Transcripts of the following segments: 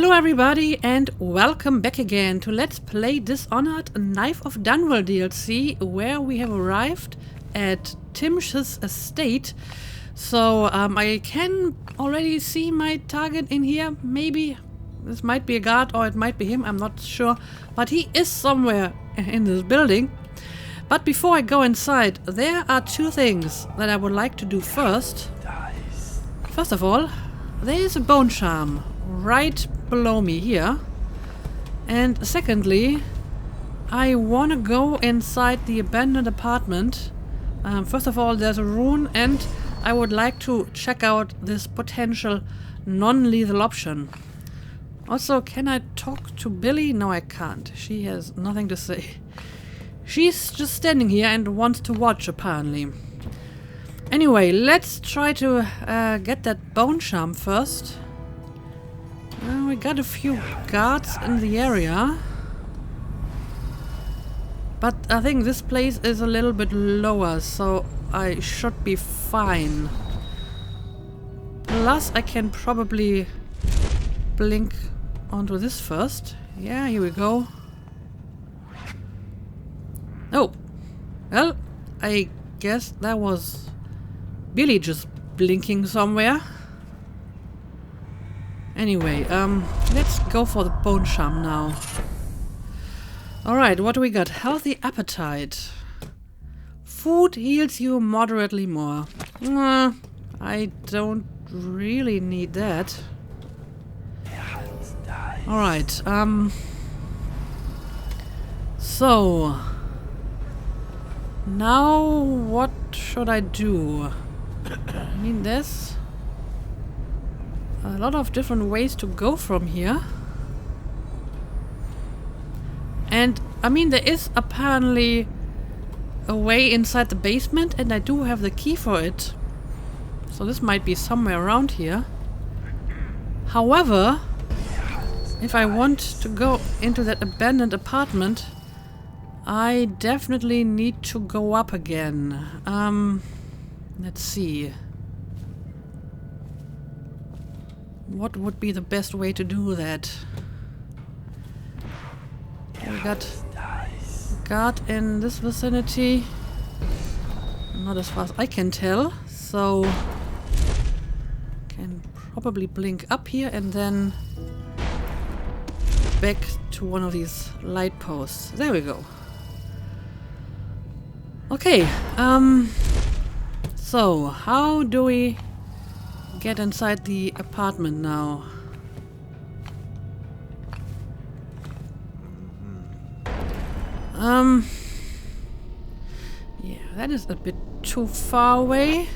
Hello everybody and welcome back again to Let's Play Dishonored Knife of Dunwall DLC, where we have arrived at Timsh's estate. So I can already see my target in here. Maybe this might be a guard or it might be him, I'm not sure. But he is somewhere in this building. But before I go inside, there are two things that I would like to do first. First of all, there is a bone charm right below me here. And secondly, I want to go inside the abandoned apartment. First of all, there's a rune and I would like to check out this potential non-lethal option. Also, can I talk to Billy? No, I can't. She has nothing to say. She's just standing here and wants to watch, apparently. Anyway, let's try to get that bone charm first. We got a few guards in the area. But I think this place is a little bit lower, so I should be fine. Plus, I can probably blink onto this first. Yeah, here we go. Oh, well, I guess that was Billy just blinking somewhere. Anyway, let's go for the bone charm now. Alright, what do we got? Healthy appetite. Food heals you moderately more. I don't really need that. Alright, so now what should I do? I mean, there's a lot of different ways to go from here. And, I mean, there is apparently a way inside the basement, and I do have the key for it. So this might be somewhere around here. However, if I want to go into that abandoned apartment, I definitely need to go up again. Let's see. What would be the best way to do that? We got a guard in this vicinity. Not as far as I can tell, so can probably blink up here and then back to one of these light posts. There we go. Okay, so how do we get inside the apartment now? Yeah, that is a bit too far away.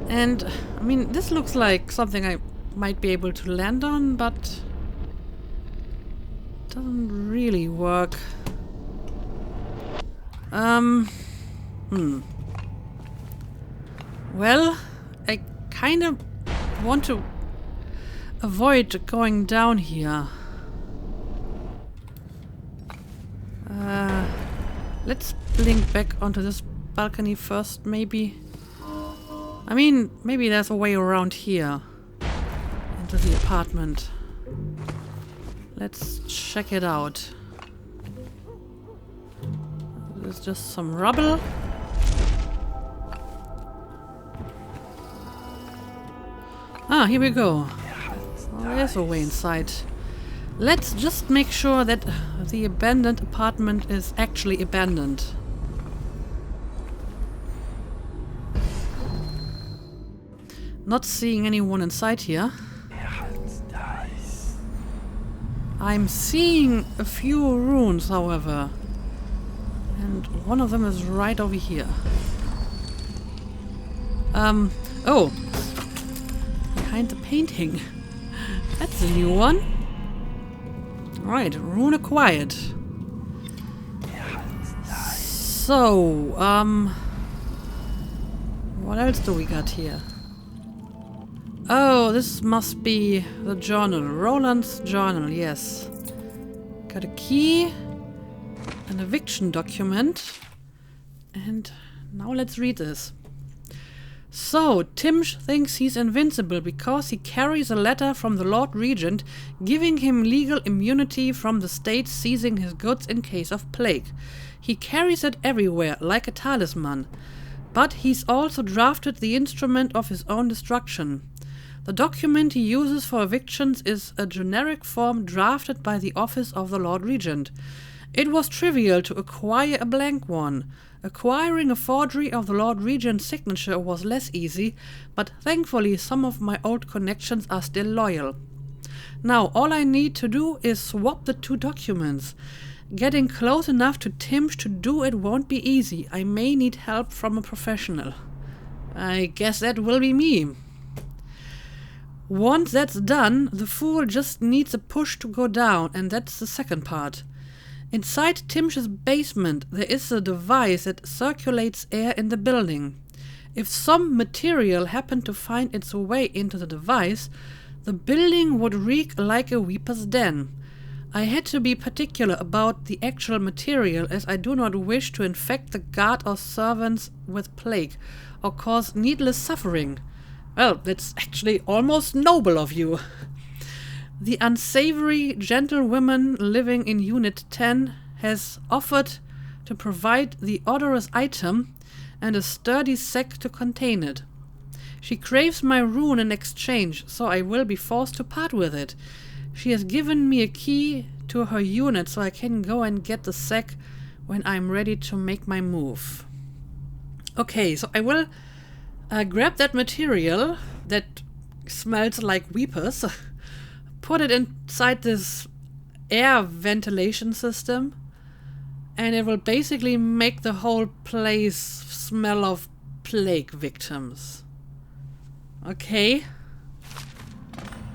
And, I mean, this looks like something I might be able to land on, but it doesn't really work. Well, I kind of want to avoid going down here. Let's blink back onto this balcony first, maybe. I mean, maybe there's a way around here into the apartment. Let's check it out. There's just some rubble. Ah, here we go. Oh, there's a way inside. Let's just make sure that the abandoned apartment is actually abandoned. Not seeing anyone inside here. I'm seeing a few runes, however. And one of them is right over here. Oh! Behind the painting. That's a new one. Alright, rune acquired. So, what else do we got here? Oh, this must be the journal. Roland's journal, yes. Got a key, an eviction document, and now let's read this. So, Timsh thinks he's invincible because he carries a letter from the Lord Regent giving him legal immunity from the state seizing his goods in case of plague. He carries it everywhere, like a talisman. But he's also drafted the instrument of his own destruction. The document he uses for evictions is a generic form drafted by the office of the Lord Regent. It was trivial to acquire a blank one. Acquiring a forgery of the Lord Regent's signature was less easy, but thankfully some of my old connections are still loyal. Now all I need to do is swap the two documents. Getting close enough to Timsh to do it won't be easy. I may need help from a professional. I guess that will be me. Once that's done, the fool just needs a push to go down, and that's the second part. Inside Timsh's basement, there is a device that circulates air in the building. If some material happened to find its way into the device, the building would reek like a weeper's den. I had to be particular about the actual material, as I do not wish to infect the guard or servants with plague, or cause needless suffering. Well, that's actually almost noble of you. The unsavory gentlewoman living in Unit 10 has offered to provide the odorous item and a sturdy sack to contain it. She craves my rune in exchange, so I will be forced to part with it. She has given me a key to her unit so I can go and get the sack when I'm ready to make my move. Okay, so I will grab that material that smells like weepers, put it inside this air ventilation system, and it will basically make the whole place smell of plague victims. Okay.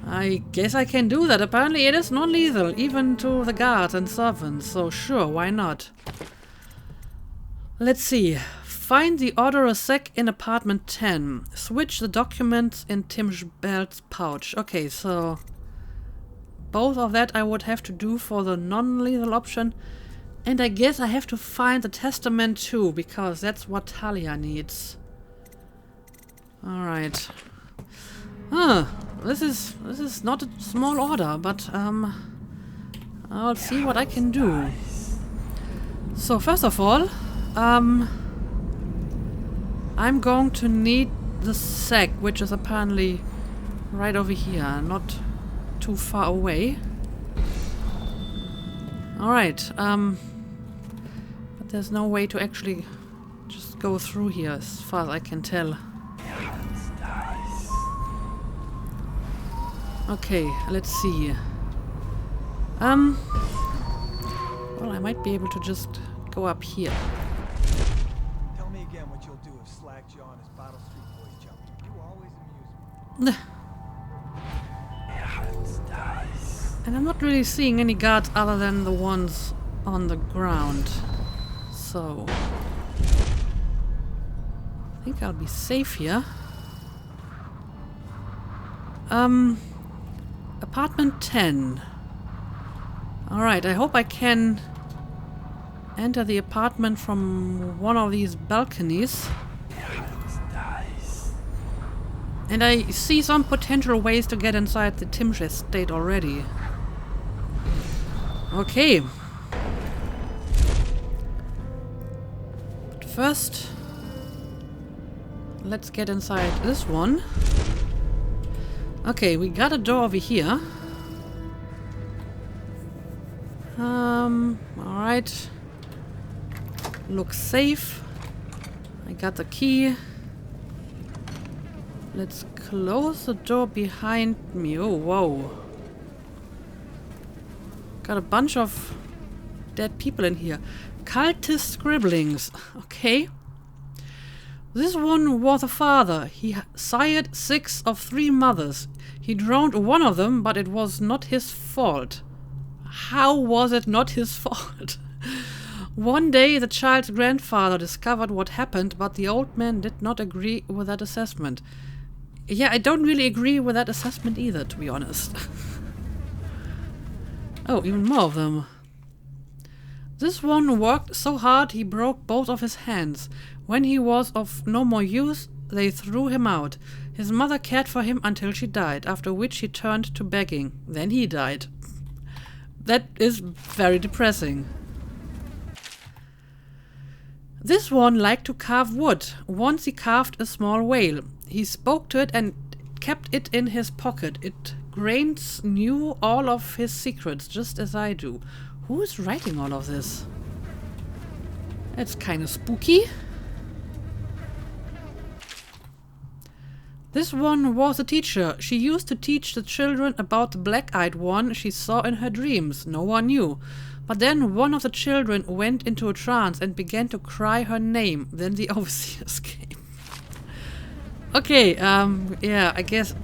I guess I can do that. Apparently it is non-lethal, even to the guards and servants, so sure, why not? Let's see. Find the odorous sack in apartment 10. Switch the documents in Tim's belt's pouch. Okay, so both of that I would have to do for the non-lethal option. And I guess I have to find the testament too, because that's what Talia needs. Alright. This is not a small order, but I'll see what I can do. So first of all, I'm going to need the sack, which is apparently right over here, not too far away. Alright, but there's no way to actually just go through here as far as I can tell. Okay, let's see. Well, I might be able to just go up here. Tell me again what you'll do if Slack Jaw and his Bottle Street boys jump you. You always amuse me. And I'm not really seeing any guards other than the ones on the ground. So I think I'll be safe here. Apartment 10. Alright, I hope I can enter the apartment from one of these balconies. And I see some potential ways to get inside the Timsh estate already. Okay. But first, let's get inside this one. Okay, we got a door over here. Alright. Looks safe. I got the key. Let's close the door behind me. Oh, whoa. Got a bunch of dead people in here. Cultist scribblings. Okay. This one was a father. He sired 6 of 3 mothers. He drowned one of them, but it was not his fault. How was it not his fault? One day the child's grandfather discovered what happened, but the old man did not agree with that assessment. Yeah, I don't really agree with that assessment either, to be honest. Oh, even more of them. This one worked so hard he broke both of his hands. When he was of no more use, they threw him out. His mother cared for him until she died, after which he turned to begging. Then he died. That is very depressing. This one liked to carve wood. Once he carved a small whale. He spoke to it and kept it in his pocket. It Grains knew all of his secrets, just as I do. Who is writing all of this? It's kind of spooky. This one was a teacher. She used to teach the children about the black-eyed one she saw in her dreams. No one knew. But then one of the children went into a trance and began to cry her name. Then the overseers came. Okay, yeah, I guess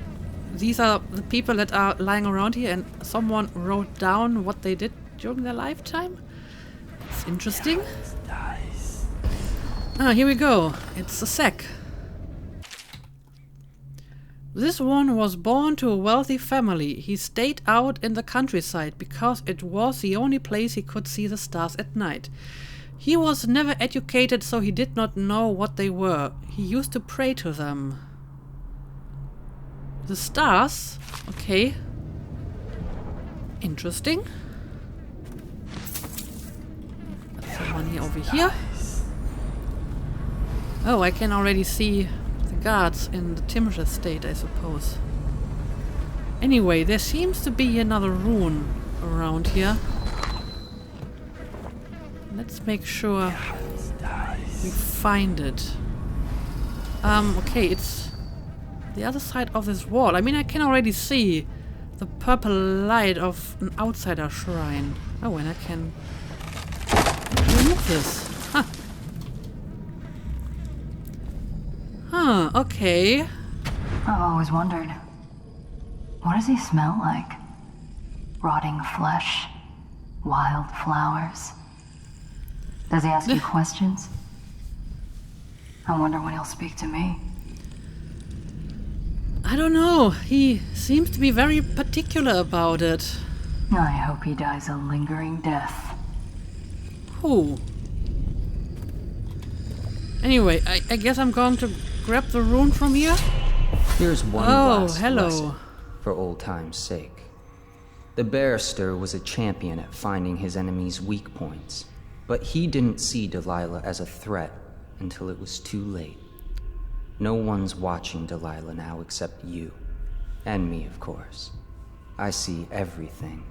these are the people that are lying around here and someone wrote down what they did during their lifetime. It's interesting. Ah, here we go. It's a sack. This one was born to a wealthy family. He stayed out in the countryside because it was the only place he could see the stars at night. He was never educated, so he did not know what they were. He used to pray to them. The stars? Okay. Interesting. That's someone here over here. Oh, I can already see the guards in the Timsh estate, I suppose. Anyway, there seems to be another rune around here. Let's make sure we find it. Okay, it's the other side of this wall. I mean, I can already see the purple light of an outsider shrine. Oh, and I can remove this. Huh. Huh, okay. I've always wondered, what does he smell like? Rotting flesh? Wild flowers? Does he ask you questions? I wonder when he'll speak to me. I don't know. He seems to be very particular about it. I hope he dies a lingering death. Who? Anyway, I guess I'm going to grab the rune from here. Here's one last lesson for old time's sake. The barrister was a champion at finding his enemies' weak points, but he didn't see Delilah as a threat until it was too late. No one's watching Delilah now except you. And me, of course. I see everything.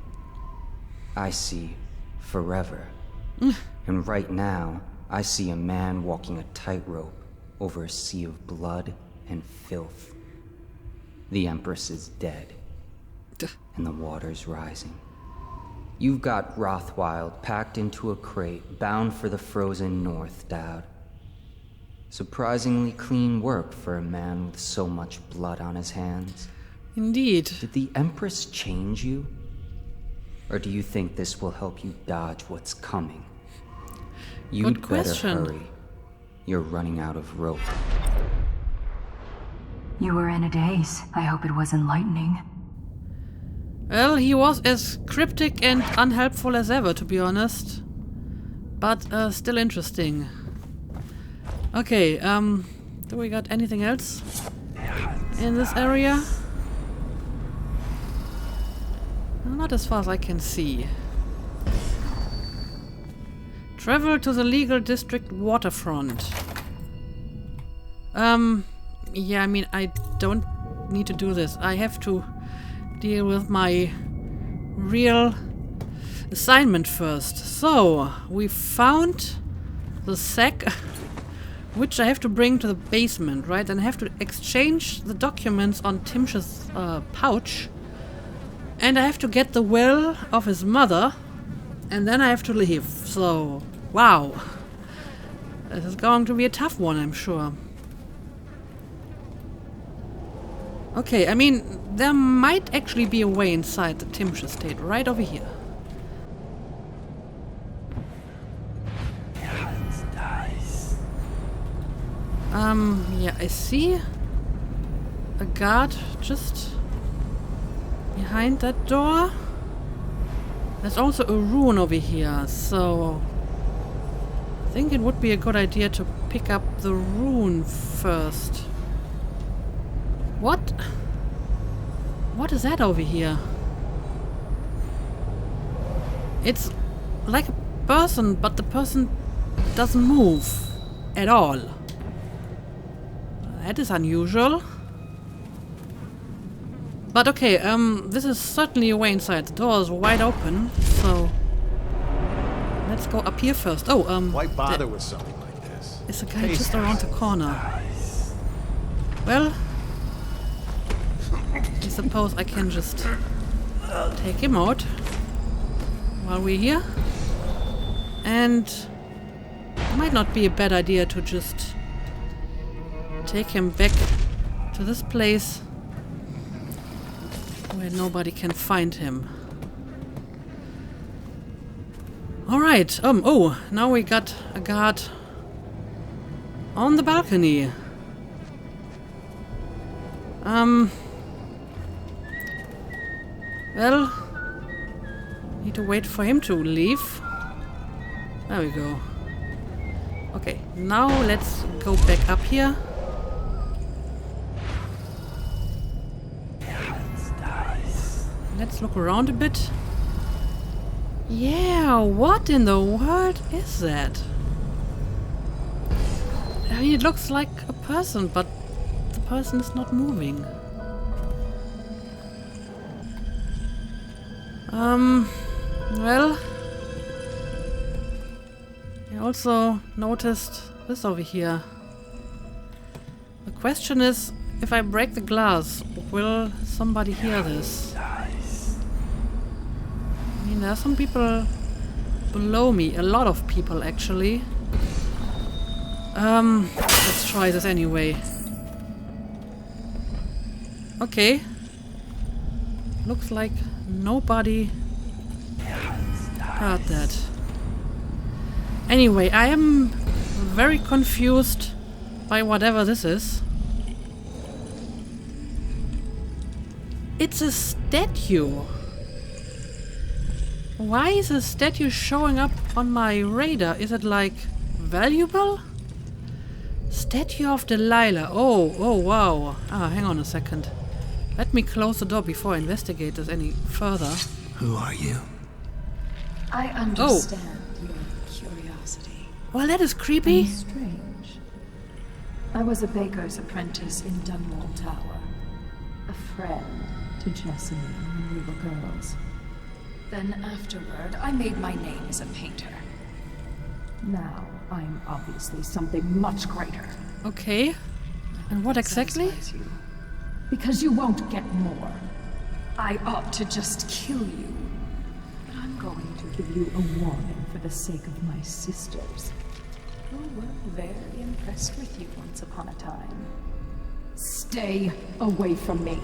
I see forever. And right now, I see a man walking a tightrope over a sea of blood and filth. The Empress is dead, and the water's rising. You've got Rothwild packed into a crate, bound for the frozen north, Dowd. Surprisingly clean work for a man with so much blood on his hands. Indeed. Did the Empress change you? Or do you think this will help you dodge what's coming? You'd better hurry. You're running out of rope. You were in a daze. I hope it was enlightening. Well, he was as cryptic and unhelpful as ever, to be honest. But still interesting. Okay, do we got anything else in this area? Not as far as I can see. Travel to the legal district waterfront. Yeah, I mean, I don't need to do this. I have to deal with my real assignment first. So, we found the sack, which I have to bring to the basement, right? And I have to exchange the documents on Timsh's pouch. And I have to get the will of his mother. And then I have to leave. So, wow. This is going to be a tough one, I'm sure. Okay, I mean, there might actually be a way inside the Timsh estate, right over here. Yeah, I see a guard just behind that door. There's also a rune over here, so I think it would be a good idea to pick up the rune first. What? What is that over here? It's like a person, but the person doesn't move at all. That is unusual. But okay, this is certainly a way inside. The door is wide open, so let's go up here first. Oh, why bother with something like this? Is the guy just around the corner? Well, I suppose I can just take him out while we're here. And it might not be a bad idea to just take him back to this place where nobody can find him. Alright, oh, now we got a guard on the balcony. Well, need to wait for him to leave. There we go. Okay, now let's go back up here. Let's look around a bit. Yeah, what in the world is that? I mean, it looks like a person, but the person is not moving. Well, I also noticed this over here. The question is, if I break the glass, will somebody hear this? I mean, there are some people below me, a lot of people actually. Let's try this anyway. Okay. Looks like nobody heard that. Anyway, I am very confused by whatever this is. It's a statue. Why is a statue showing up on my radar? Is it like valuable? Statue of Delilah. Oh wow. Ah, hang on a second. Let me close the door before I investigate this any further. Who are you? I understand your curiosity. Well, that is creepy. And strange. I was a baker's apprentice in Dunwall Tower. A friend to Jessamine when we were girls. Then afterward, I made my name as a painter. Now, I'm obviously something much greater. Okay. And what exactly? Because you won't get more. I ought to just kill you. But I'm going to give you a warning for the sake of my sisters, who were very impressed with you once upon a time. Stay away from me.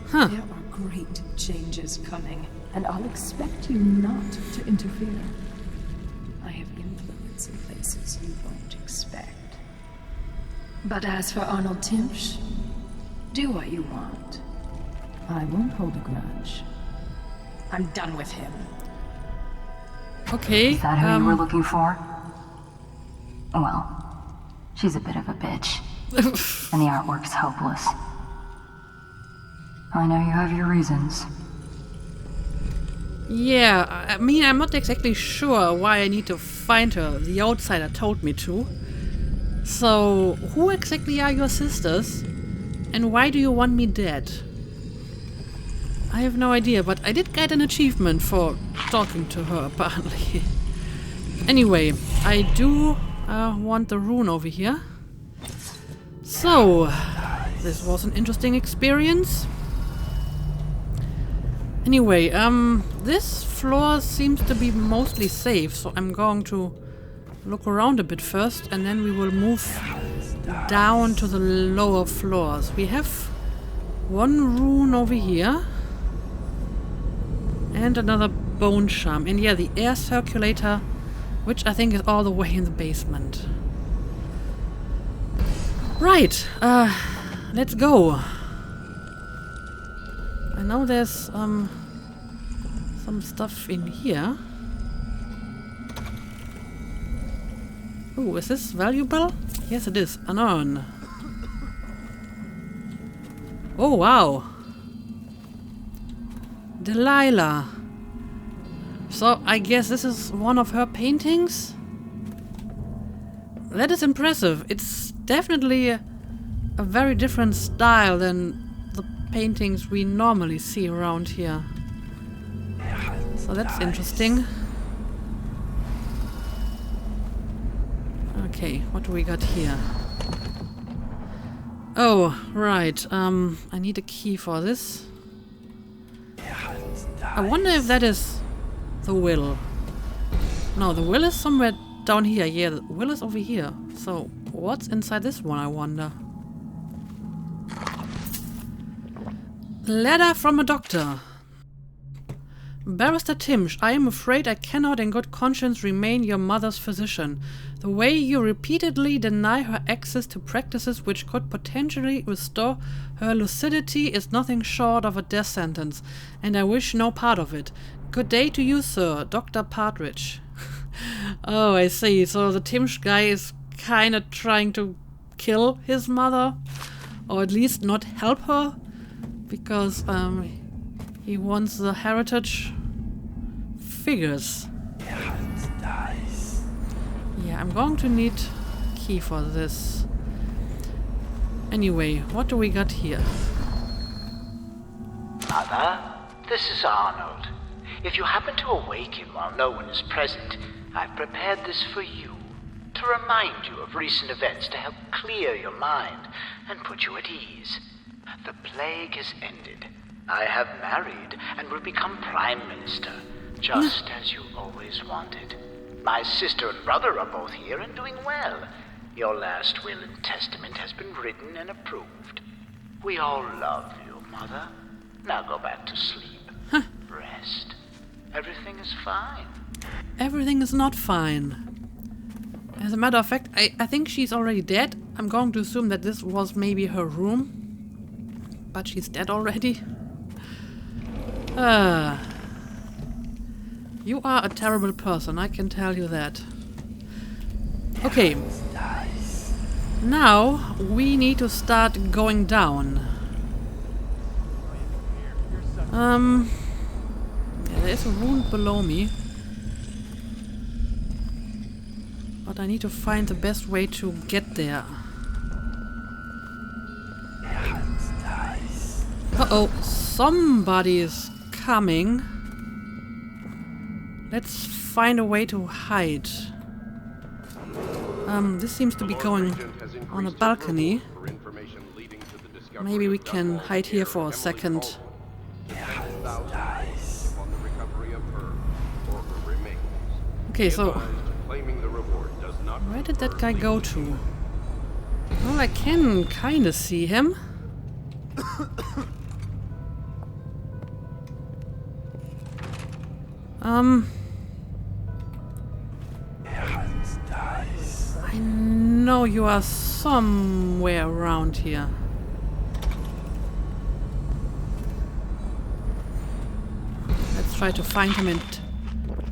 Huh. There are great changes coming, and I'll expect you not to interfere. I have influence in places you won't expect. But as for Arnold Timsh, do what you want. I won't hold a grudge. I'm done with him. Okay. Is that who you were looking for? Well, she's a bit of a bitch. And the artwork's hopeless. I know you have your reasons. Yeah, I mean, I'm not exactly sure why I need to find her. The outsider told me to. So, who exactly are your sisters? And why do you want me dead? I have no idea, but I did get an achievement for talking to her, apparently. Anyway, I do want the rune over here. So, this was an interesting experience. Anyway, this floor seems to be mostly safe, so I'm going to look around a bit first, and then we will move down to the lower floors. We have one rune over here, and another bone charm, and yeah, the air circulator, which I think is all the way in the basement. Right, let's go. I know there's some stuff in here. Ooh, is this valuable? Yes, it is. An urn. Oh, wow. Delilah. So, I guess this is one of her paintings? That is impressive. It's definitely a very different style than the paintings we normally see around here. So that's interesting. Okay, what do we got here? Oh, right. I need a key for this. I wonder if that is the will. No, the will is somewhere down here. Yeah, the will is over here. So, what's inside this one, I wonder? Letter from a doctor. Barrister Timsh, I am afraid I cannot in good conscience remain your mother's physician. The way you repeatedly deny her access to practices which could potentially restore her lucidity is nothing short of a death sentence, and I wish no part of it. Good day to you, sir, Dr. Partridge. Oh, I see. So the Timsh guy is kind of trying to kill his mother, or at least not help her, because he wants the heritage figures. Yeah, I'm going to need a key for this. Anyway, what do we got here? Mother, this is Arnold. If you happen to awaken while no one is present, I've prepared this for you, to remind you of recent events to help clear your mind and put you at ease. The plague has ended. I have married and will become Prime Minister, just as you always wanted. My sister and brother are both here and doing well. Your last will and testament has been written and approved. We all love you, Mother. Now go back to sleep. Rest. Everything is fine. Everything is not fine. As a matter of fact, I think she's already dead. I'm going to assume that this was maybe her room. But she's dead already. You are a terrible person, I can tell you that. Okay. Now we need to start going down. Yeah, there is a wound below me. But I need to find the best way to get there. Uh-oh, somebody is coming. Let's find a way to hide. This seems to be going on a balcony. Maybe we can hide here for a second. Okay, so where did that guy go to? Well, I can kinda see him. I know you are somewhere around here. Let's try to find him and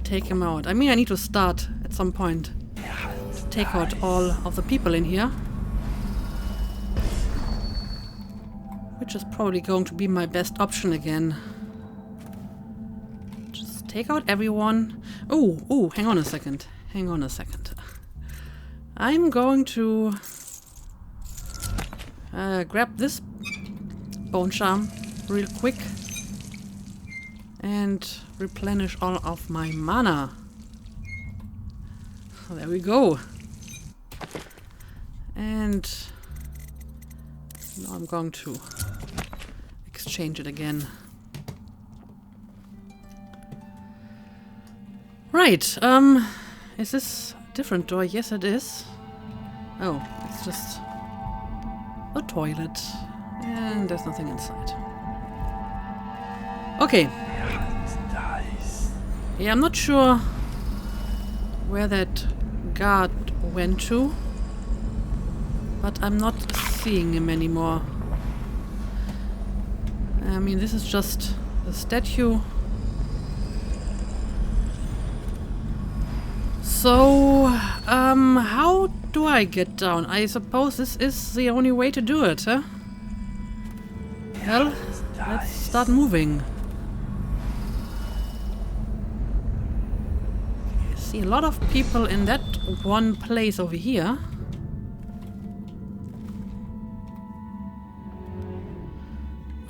take him out. I mean, I need to start at some point. Take out all of the people in here. Which is probably going to be my best option again. Just take out everyone. Oh, hang on a second. Hang on a second. I'm going to grab this bone charm real quick and replenish all of my mana. There we go. And now I'm going to exchange it again. Right, is this a different door? Yes, it is. Oh, it's just a toilet. And there's nothing inside. Okay. Yeah, I'm not sure where that guard went to. But I'm not seeing him anymore. I mean, this is just a statue. So, how do I get down? I suppose this is the only way to do it, huh? Well, let's start moving. I see a lot of people in that one place over here.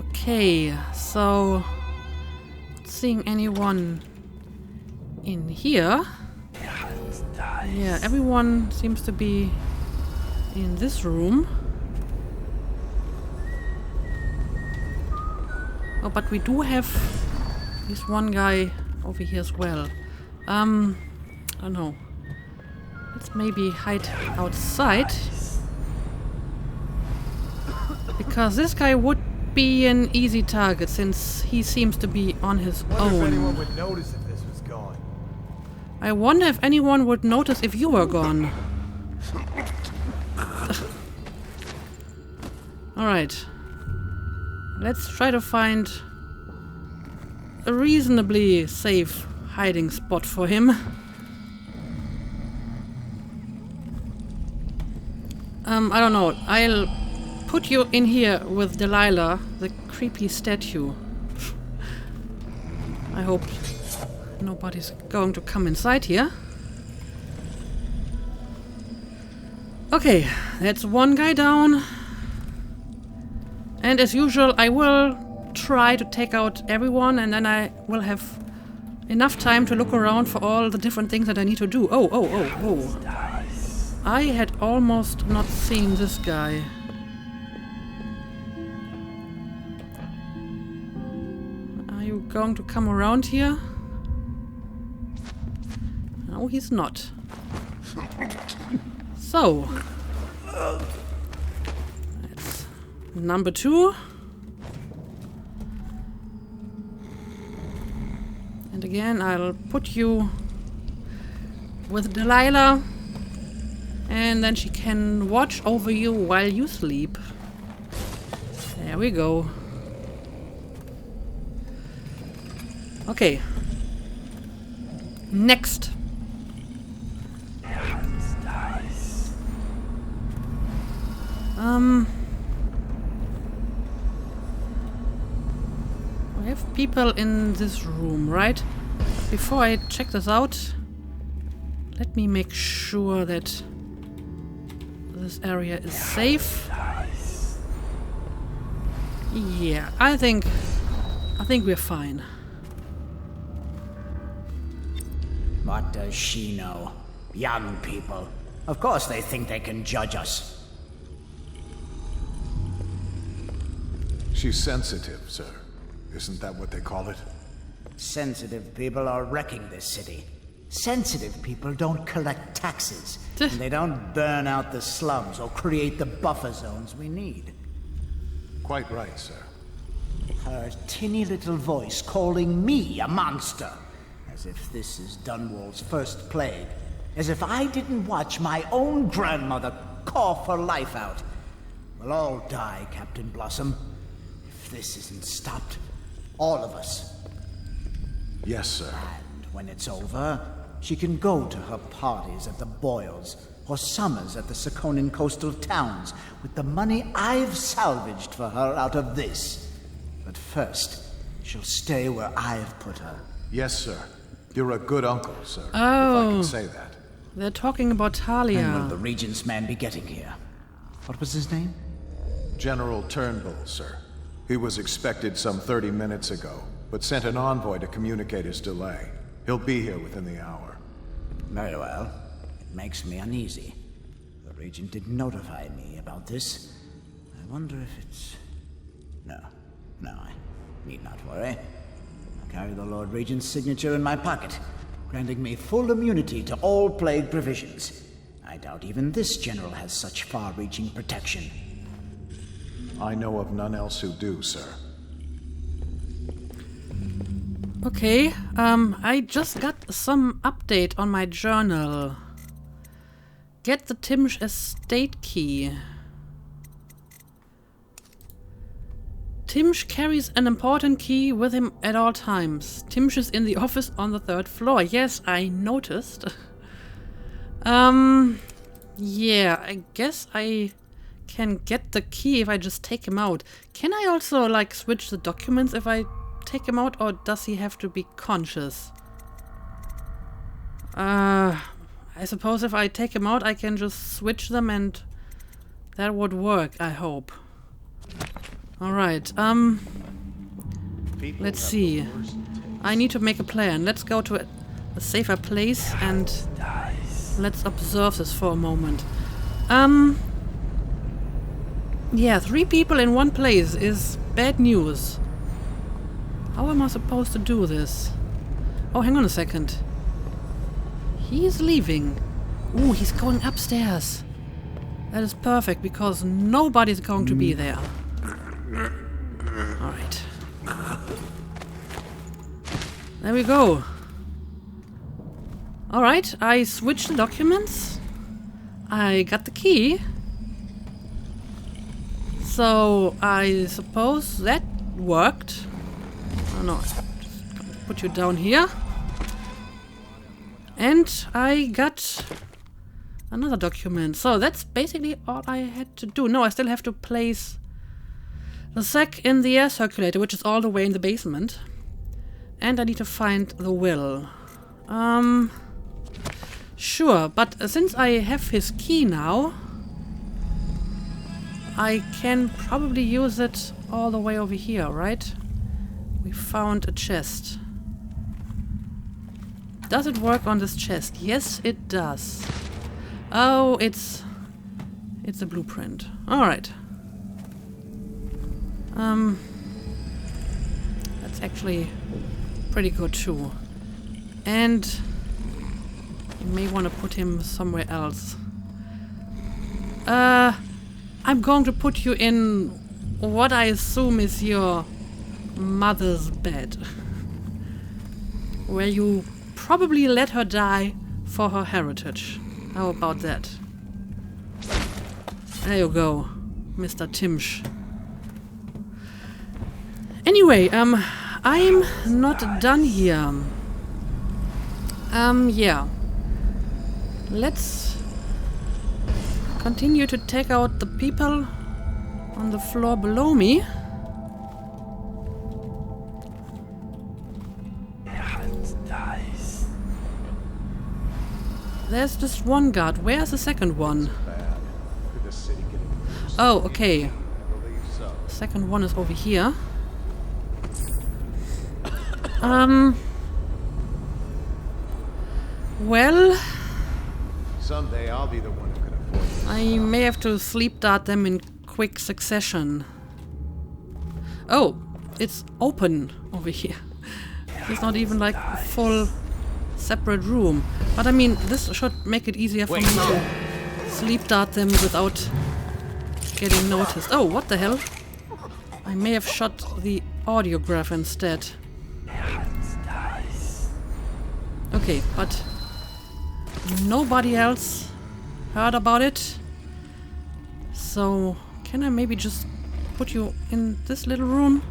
Okay, so not seeing anyone in here. Yeah, everyone seems to be in this room. Oh, but we do have this one guy over here as well. I don't know. Let's maybe hide outside. Because this guy would be an easy target since he seems to be on his Wonder if anyone own. would notice if this was gone. I wonder if anyone would notice if you were gone. Alright. Let's try to find a reasonably safe hiding spot for him. I don't know. I'll put you in here with Delilah, the creepy statue. I hope nobody's going to come inside here. Okay, that's one guy down. And as usual, I will try to take out everyone, and then I will have enough time to look around for all the different things that I need to do. Oh. I had almost not seen this guy. Are you going to come around here? No, he's not. So. That's number 2. And again, I'll put you with Delilah. And then she can watch over you while you sleep. There we go. Okay. Next. We have people in this room, right? Before I check this out, let me make sure that this area is safe. Yeah, I think we're fine. What does she know? Young people. Of course they think they can judge us. She's sensitive, sir. Isn't that what they call it? Sensitive people are wrecking this city. Sensitive people don't collect taxes. And they don't burn out the slums or create the buffer zones we need. Quite right, sir. Her tinny little voice calling me a monster. As if this is Dunwall's first plague. As if I didn't watch my own grandmother cough her life out. We'll all die, Captain Blossom. If this isn't stopped, all of us. Yes, sir. And when it's over, she can go to her parties at the Boyles, or summers at the Sakonan coastal towns, with the money I've salvaged for her out of this. But first, she'll stay where I've put her. Yes, sir. You're a good uncle, sir. Oh. If I can say that. They're talking about Talia. When will the Regent's man be getting here? What was his name? General Turnbull, sir. He was expected some 30 minutes ago, but sent an envoy to communicate his delay. He'll be here within the hour. Very well. It makes me uneasy. The Regent didn't notify me about this. I wonder if it's... No, I need not worry. I carry the Lord Regent's signature in my pocket, granting me full immunity to all plague provisions. I doubt even this general has such far-reaching protection. I know of none else who do, sir. Okay, I just got some update on my journal. Get the Timsh estate key. Timsh carries an important key with him at all times. Timsh is in the office on the 3rd floor. Yes, I noticed. Yeah, I guess I can get the key if I just take him out. Can I also, like, switch the documents if I take him out, or does he have to be conscious? I suppose if I take him out, I can just switch them and that would work, I hope. Alright, let's see. I need to make a plan. Let's go to a safer place and let's observe this for a moment. Yeah, 3 people in one place is bad news. How am I supposed to do this? Oh, hang on a second. He's leaving. Ooh, he's going upstairs. That is perfect, because nobody's going to be there. Alright. There we go. Alright, I switched the documents. I got the key. So, I suppose that worked. Oh no, just put you down here. And I got another document. So that's basically all I had to do. No, I still have to place the sack in the air circulator, which is all the way in the basement. And I need to find the will. Sure, but since I have his key now, I can probably use it all the way over here, right? We found a chest. Does it work on this chest? Yes, it does. Oh, it's a blueprint. Alright. That's actually pretty good too. And you may want to put him somewhere else. I'm going to put you in what I assume is your mother's bed. Where you probably let her die for her heritage. How about that? There you go, Mr. Timsh. Anyway, I'm not done here. Yeah. Let's continue to take out the people on the floor below me. There's just one guard. Where's the second one? Oh, okay. The second one is over here. Well, someday I'll be the one who can afford this. I may have to sleep dart them in quick succession. Oh, it's open over here. It's not even like a full separate room. But I mean, this should make it easier for me to sleep dart them without getting noticed. Oh, what the hell? I may have shot the audiograph instead. Okay, but nobody else heard about it. So, can I maybe just put you in this little room?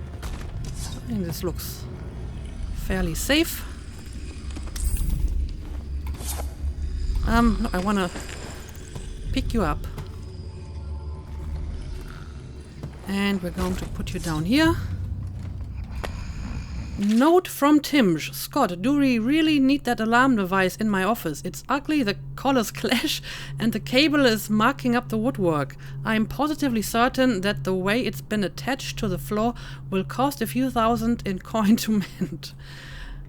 I think this looks fairly safe. No, I wanna pick you up. And we're going to put you down here. Note from Timsh. Scott, do we really need that alarm device in my office? It's ugly, the colors clash, and the cable is marking up the woodwork. I'm positively certain that the way it's been attached to the floor will cost a few thousand in coin to mend.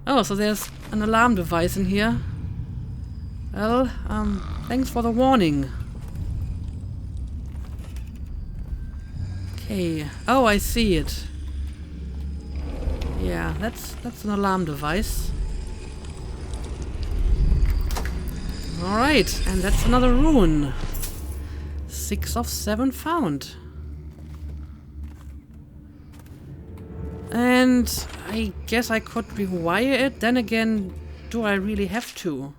Oh, so there's an alarm device in here. Well, thanks for the warning. Okay. Oh, I see it. Yeah, that's an alarm device. Alright, and that's another rune. 6 of 7 found. And I guess I could rewire it. Then again, do I really have to?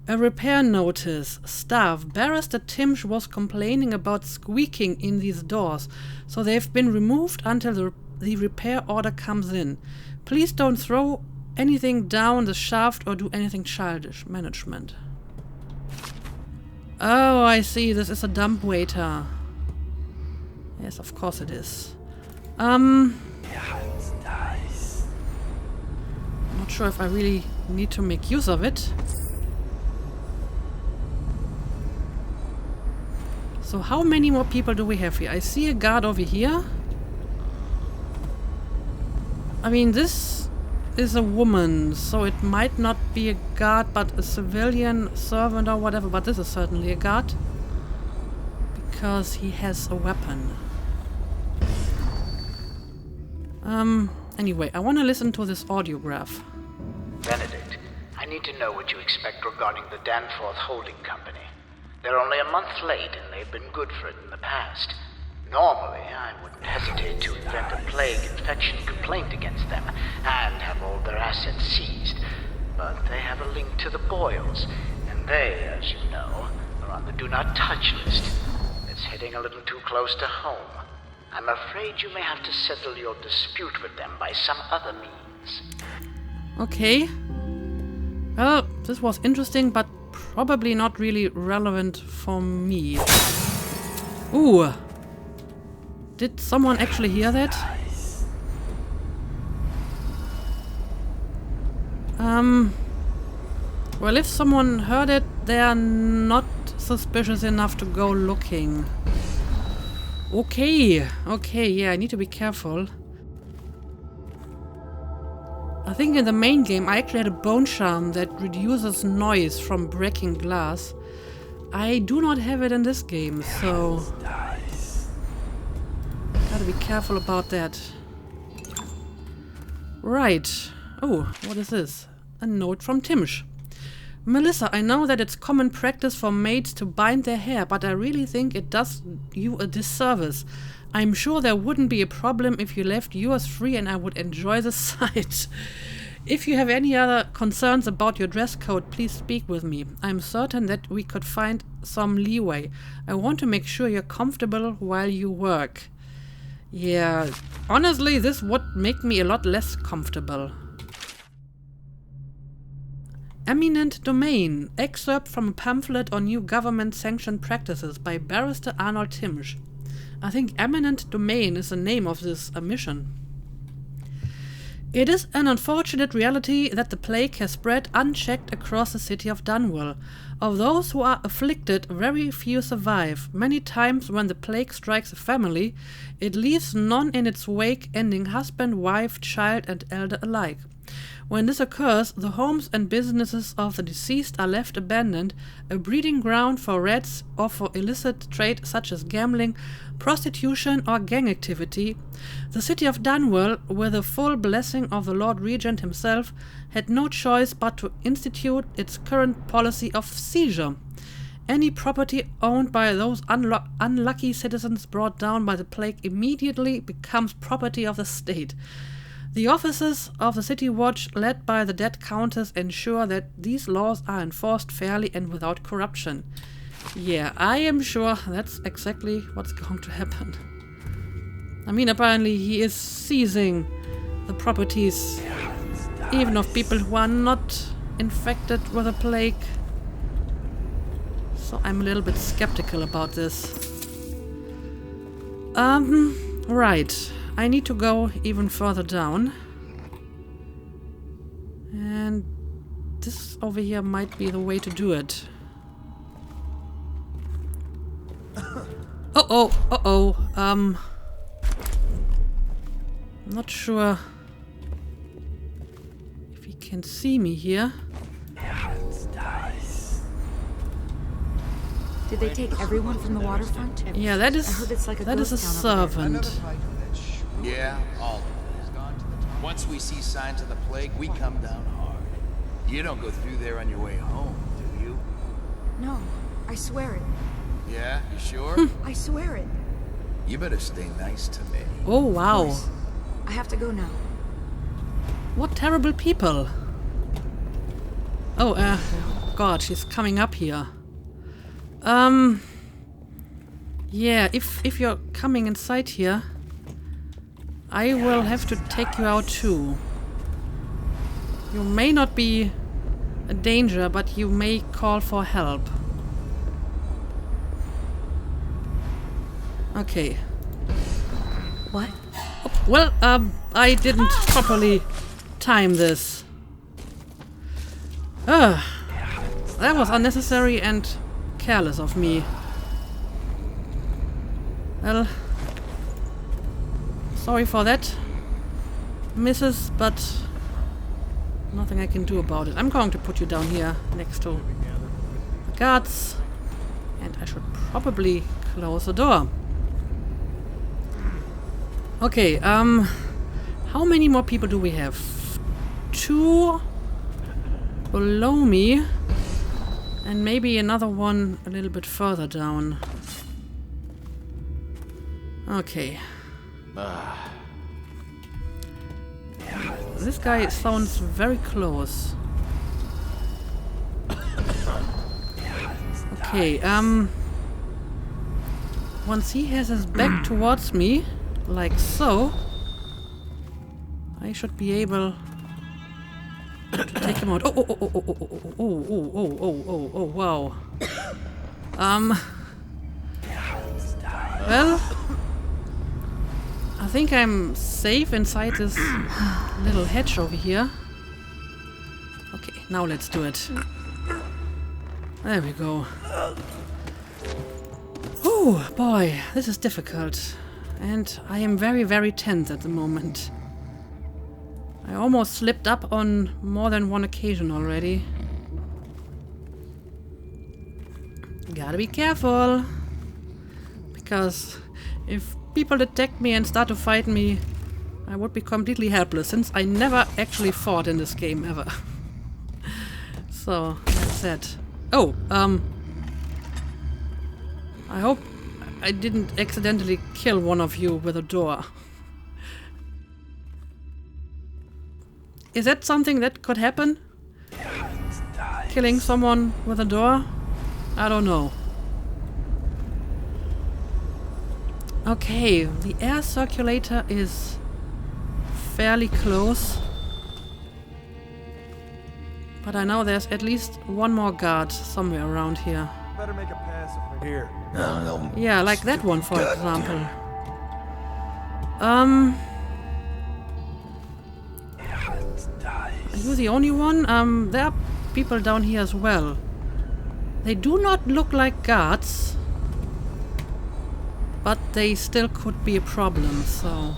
A repair notice. Staff. Barrister Timsh was complaining about squeaking in these doors, so they've been removed until the repair order comes in. Please don't throw anything down the shaft or do anything childish. Management. Oh, I see. This is a dump waiter. Yes, of course it is. Not sure if I really need to make use of it. So how many more people do we have here? I see a guard over here. I mean, this is a woman, so it might not be a guard, but a civilian servant or whatever, but this is certainly a guard. Because he has a weapon. Anyway, I want to listen to this audiograph. Benedict, I need to know what you expect regarding the Danforth Holding Company. They're only a month late, and they've been good for it in the past. Normally, I wouldn't hesitate to invent a plague infection complaint against them and have all their assets seized. But they have a link to the Boyles, and they, as you know, are on the Do Not Touch list. It's hitting a little too close to home. I'm afraid you may have to settle your dispute with them by some other means. Okay. Well, this was interesting, but probably not really relevant for me. Ooh. Did someone actually hear that? Well, if someone heard it, they are not suspicious enough to go looking. Okay, yeah, I need to be careful. I think in the main game I actually had a bone charm that reduces noise from breaking glass. I do not have it in this game, so gotta be careful about that. Right. Oh, what is this? A note from Timsh. Melissa, I know that it's common practice for maids to bind their hair, but I really think it does you a disservice. I'm sure there wouldn't be a problem if you left yours free and I would enjoy the sight. If you have any other concerns about your dress code, please speak with me. I'm certain that we could find some leeway. I want to make sure you're comfortable while you work. Yeah, honestly, this would make me a lot less comfortable. Eminent Domain. Excerpt from a pamphlet on new government-sanctioned practices by Barrister Arnold Timsh. I think Eminent Domain is the name of this mission. It is an unfortunate reality that the plague has spread unchecked across the city of Dunwall. Of those who are afflicted, very few survive. Many times when the plague strikes a family, it leaves none in its wake, ending husband, wife, child and elder alike. When this occurs, the homes and businesses of the deceased are left abandoned, a breeding ground for rats or for illicit trade such as gambling, prostitution or gang activity. The city of Dunwall, with the full blessing of the Lord Regent himself, had no choice but to institute its current policy of seizure. Any property owned by those unlucky citizens brought down by the plague immediately becomes property of the state. The officers of the City Watch, led by the Dead Countess, ensure that these laws are enforced fairly and without corruption. Yeah, I am sure that's exactly what's going to happen. I mean, apparently he is seizing the properties, even of people who are not infected with a plague. So I'm a little bit skeptical about this. Right. I need to go even further down. And this over here might be the way to do it. I'm not sure if he can see me here. Did they take everyone from the waterfront? Yeah, that is a servant. Yeah, all of it. Once we see signs of the plague, we come down hard. You don't go through there on your way home, do you? No, I swear it. Yeah, you sure? I swear it. You better stay nice to me. Oh, wow. I have to go now. What terrible people. Oh, God, she's coming up here. Yeah, if you're coming inside here, I will have to take you out too. You may not be a danger, but you may call for help. Okay. What? Well, I didn't properly time this. That was unnecessary and careless of me. Well, sorry for that, Mrs., but nothing I can do about it. I'm going to put you down here next to the guards, and I should probably close the door. Okay, how many more people do we have? 2 below me, and maybe another one a little bit further down. Okay. This guy sounds very close. Okay, once he has his back towards me, like so, I should be able to take him out. Oh, wow. Well, I think I'm safe inside this little hedge over here. Okay, now let's do it. There we go. Oh, boy, this is difficult. And I am very, very tense at the moment. I almost slipped up on more than one occasion already. Gotta be careful. Because if people detect me and start to fight me, I would be completely helpless, since I never actually fought in this game ever. So, that's that. Oh, I hope I didn't accidentally kill one of you with a door. Is that something that could happen? Killing someone with a door? I don't know. Okay, the air circulator is fairly close. But I know there's at least one more guard somewhere around here. Better make a pass if we're here. Yeah, like that one, for example. Are you the only one? There are people down here as well. They do not look like guards, but they still could be a problem, so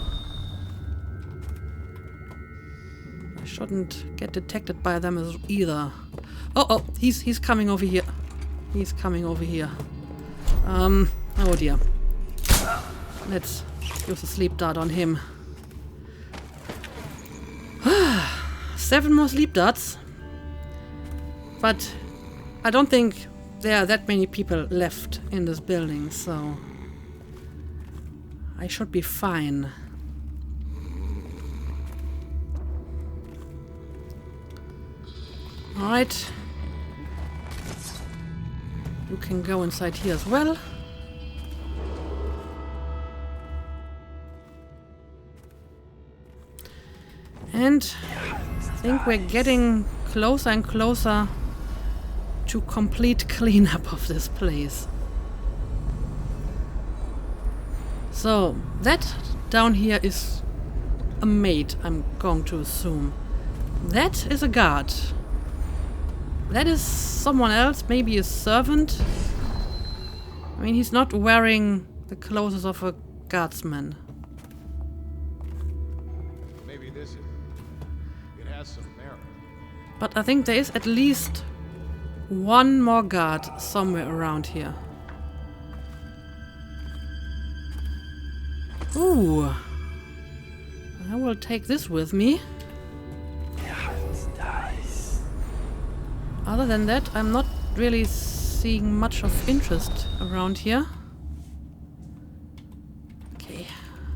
I shouldn't get detected by them as either. Oh, he's coming over here. He's coming over here. Oh dear. Let's use a sleep dart on him. 7 more sleep darts. But I don't think there are that many people left in this building, so I should be fine. Alright. You can go inside here as well. And I think we're getting closer and closer to complete cleanup of this place. So, that down here is a maid, I'm going to assume. That is a guard. That is someone else, maybe a servant. I mean, he's not wearing the clothes of a guardsman. Maybe this is. It has some merit. But I think there is at least one more guard somewhere around here. Ooh. I will take this with me. Other than that, I'm not really seeing much of interest around here. Okay,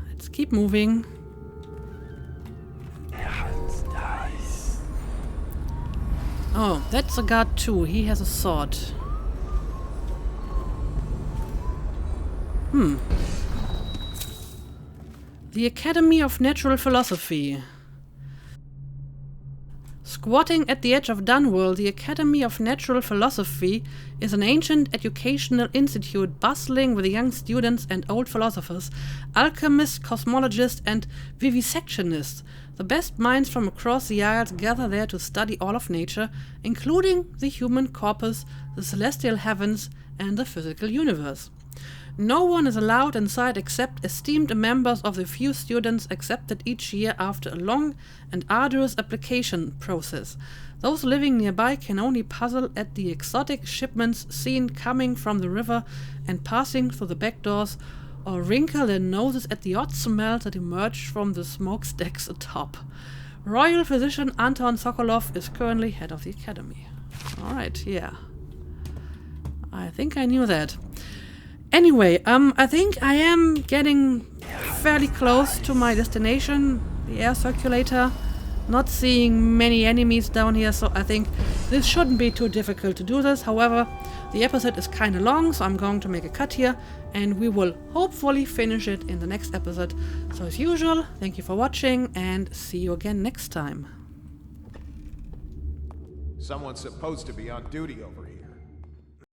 let's keep moving. Oh, that's a guard too. He has a sword. The Academy of Natural Philosophy. Squatting at the edge of Dunwall, the Academy of Natural Philosophy is an ancient educational institute bustling with young students and old philosophers, alchemists, cosmologists, and vivisectionists. The best minds from across the Isles gather there to study all of nature, including the human corpus, the celestial heavens, and the physical universe. No one is allowed inside except esteemed members of the few students accepted each year after a long and arduous application process. Those living nearby can only puzzle at the exotic shipments seen coming from the river and passing through the back doors, or wrinkle their noses at the odd smells that emerge from the smokestacks atop. Royal physician Anton Sokolov is currently head of the academy. Alright, yeah. I think I knew that. Anyway, I think I am getting fairly close to my destination, the air circulator. Not seeing many enemies down here, so I think this shouldn't be too difficult to do this. However, the episode is kind of long, so I'm going to make a cut here, and we will hopefully finish it in the next episode. So as usual, thank you for watching, and see you again next time. Someone's supposed to be on duty over here.